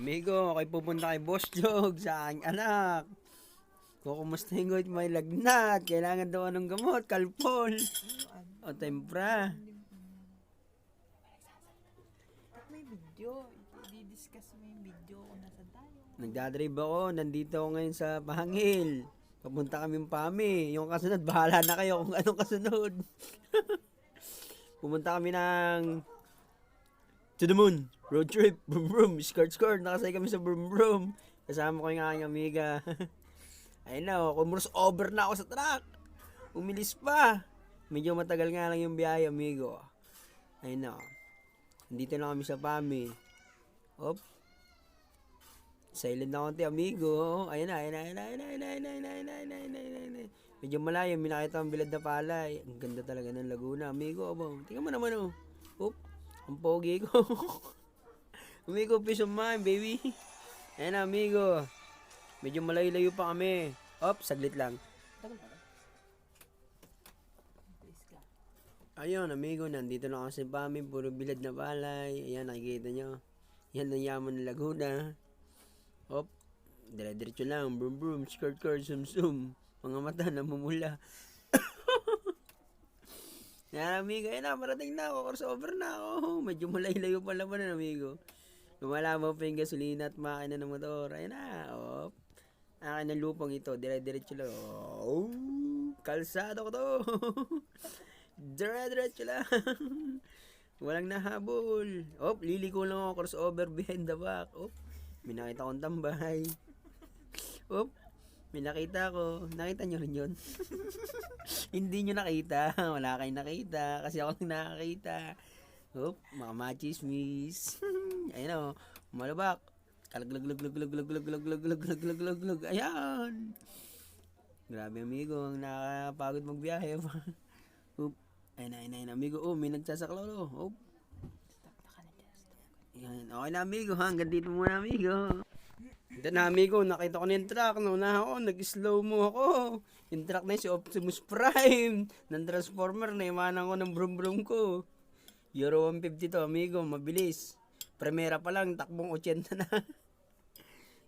Amigo, kay pupunta kay Boss Jog sa aking anak. Kukumustahin ko may lagnat. Kailangan daw anong gamot, kalpol. O tempra. May video. I-discuss mo yung video kung nasa tayo. Nagdadrive ako. Nandito ako ngayon sa Pahangil. Papunta kami Pami. Yung kasunod, bahala na kayo kung anong kasunod. Pumunta kami ng to the moon. Road trip. Brum brum. Skirt skirt. Nakasay kami sa brum brum. Kasama ko yung aking amiga. Ayun na, kumurs over na ako sa truck. Umilis pa. Medyo matagal nga lang yung biyahe, amigo. Ayun na. Nandito na kami sa Pami. Op. Silent na konti, amigo. Ayun na, ayun na, ayun na, ayun na, ayun na, ayun na, ayun na, ayun na, ayun na, ayun na, ayun na. Medyo malayo, may nakita ang bilad na palay. Ang ganda talaga ng Laguna, amigo. Tingnan mo naman, oh. Op. Ang pogi ko. Amigo, peace of mind, baby. Ayun na, amigo. Medyo malayo-layo pa kami. Op, saglit lang. Ayun, amigo, nandito na ako sa Pami. Puro bilad na palay. Ayan, nakikita nyo. Yan ang yaman ng Laguna. Op, dire-diretso lang. Brum brum, skirt skirt, sum sum. Mga mata namumula. Yan, amigo. Ayun na, marating na ako. Crossover na ako. Medyo malayo-layo pa naman, amigo. Lumalaban pa yung gasolina at makina ng motor. Ayun na, op. Akin ng lupang ito, dire-diretso lang. Oh, kalsado ko to. Dire-diretso lang. Walang nahabol. Op, liliko lang ako, crossover behind the back. Op, may nakita akong tambay. Op, may nakita ko. Nakita nyo rin yun? Hindi nyo nakita. Wala kayong nakita. Kasi ako lang nakakita. Op, mga machismis. Ayun o, malabak. Kalaglag. Ayan. Grabe, amigo. Ang nakakapagod magbiyahe. Oop. Ayun, amigo. Oh, may nagsasaklaw. Oop. Ayan. Okay na, amigo. Hanggang dito muna, amigo. Ito na, amigo. Nakita ko na yung truck. Nauna ako. Nag-slow mo ako. Yung truck na yun, si Optimus Prime. Ng Transformer. Naimanan ko ng brum-brum ko. Euro 150 to, amigo. Mabilis. Primera pa lang, takbong 80 na.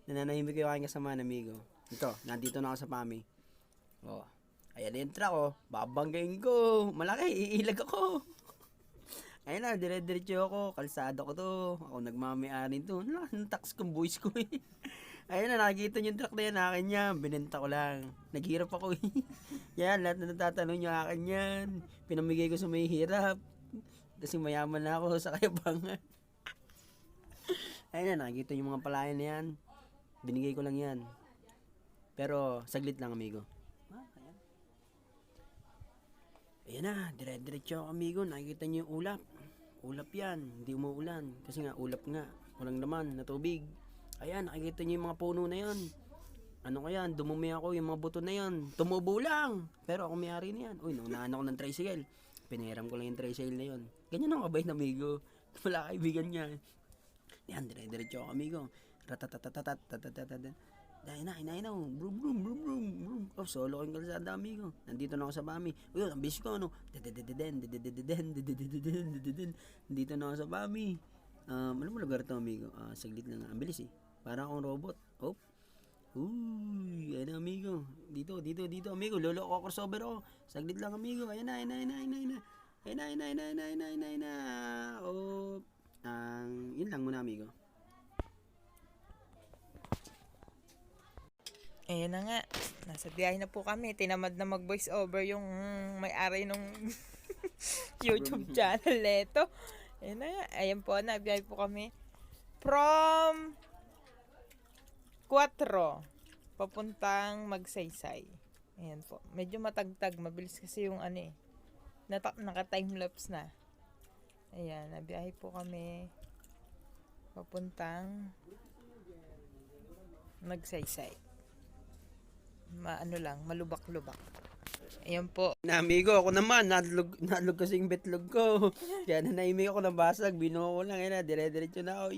Nananahimik yung aking kasama, amigo. Ito, nandito na ako sa Pami. Oh, ayan yung truck, oh. Babanggain ko. Malaki, iilag ako. Ayun na, dire-diretso ako. Kalsado ko to. Ako nagmamay-ari to. Ang tax kong boys ko eh. Ayun na, nakikita nyo yung truck na yan. Akin yan. Binenta ko lang. Naghirap ako eh. Yan, lahat na natatanong nyo akin yan. Pinamigay ko sa may hirap. Kasi mayaman na ako sa kayabangan. Ayun na, nakikita yung mga palayan na yan. Binigay ko lang yan. Pero, saglit lang, amigo. Ayan na, dire-diretso ako, amigo. Nakikita niyo yung ulap. Ulap yan, hindi umuulan. Kasi nga, ulap nga. Walang laman na tubig. Ayan, nakikita niyo yung mga puno na yan. Ano kaya, dumumi ako yung mga buto na yan. Tumubo lang. Pero ako may-ari na yan. Uy, naunahan ako ng tricycle. Pinahiram ko lang yung tricycle na yun. Ganyan ako kabait na amigo. Wala kaibigan niya. Yan, dire-diretso ako, amigo. Ratatatatatatatatatatat. Dahil na, brum brum brum brum brum. Oh, solo ko yung kalsada, amigo. Nandito na ako sa Pami. Uy, ang bilis ko, ano? Nandito na ako sa Pami. Ano mo lugar to, amigo? Saglit lang. Ang bilis eh. Parang akong robot. Oh. Uy, ayan na, amigo. Dito, amigo. Lolo ko, crossover ako. Saglit lang, amigo. Ayan na. Oh. Yun lang muna, amigo. Ayan na nga. Nasa biyahe na po kami. Tinamad na mag-voice over yung may-ari nung YouTube channel neto. Ayan na nga. Ayan po, nabiyahe po kami. From 4 papuntang Magsaysay. Ayan po. Medyo matagtag. Mabilis kasi yung ano eh. Naka-timelapse na. Ayan. Nabiyahe po kami papuntang Magsaysay. Malubak-lubak. Ayan po. Na amigo, ako naman, nadlog kasi yung betlog ko. Kaya nanaimik ako ng basag, binuo ko lang, dire-diretso na ako.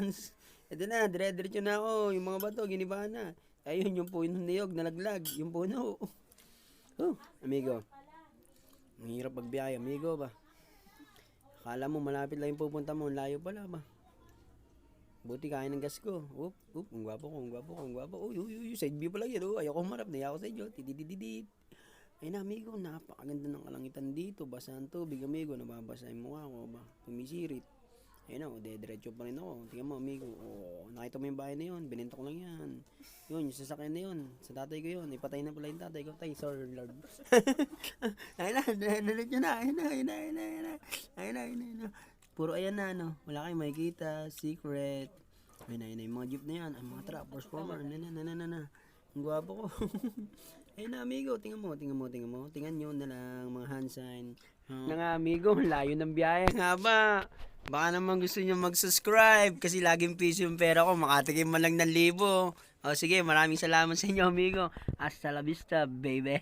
chance. Ito na, dire-diretso na ako. Yung mga bato, ginibahan na. Ayun, yung puno niyog, nalaglag. Yung puno. Amigo. Ang hirap magbiyahe, amigo ba? Akala mo malapit lang yung pupunta mo, layo pala ba? Buti kaya ng gas ko. Ang gwapo ko, ang gwapo ko, ang gwapo. Uy, side view pa lang yun. Ayoko humarap, naya ako sa inyo. Tididididid. Ayun na, amigo, napakaganda ng kalangitan dito. Basa ang tubig, amigo. Nababasa yung mukha ko ba? Pumisirit. Ayun na, diretso pa rin ako. Tingnan mo, amigo. Nakita mo yung bahay na yun. Binenta ko lang yan. Yun, yung sasakyan na yun. Sa tatay ko yun. Ipatay na pala yung tatay ko. Tay, sorry, Lord. Ayun na, diretso na. Ayun na. Puro ayan na, no. Wala kayong makikita. Secret. Ayun na, yung mga jeep na yan. Ang mga truck, transformer. Na. Ang gwapo ko. Ayun na, amigo. Tingnan mo. Tingnan nyo na lang, mga hand sign. Na nga, amigo. Layo ng biyahe nga ba? Baka naman gusto nyo mag-subscribe kasi laging piso yung pera ko. Makatikim man lang ng 1,000. O sige, maraming salamat sa inyo, amigo. Hasta la vista, baby.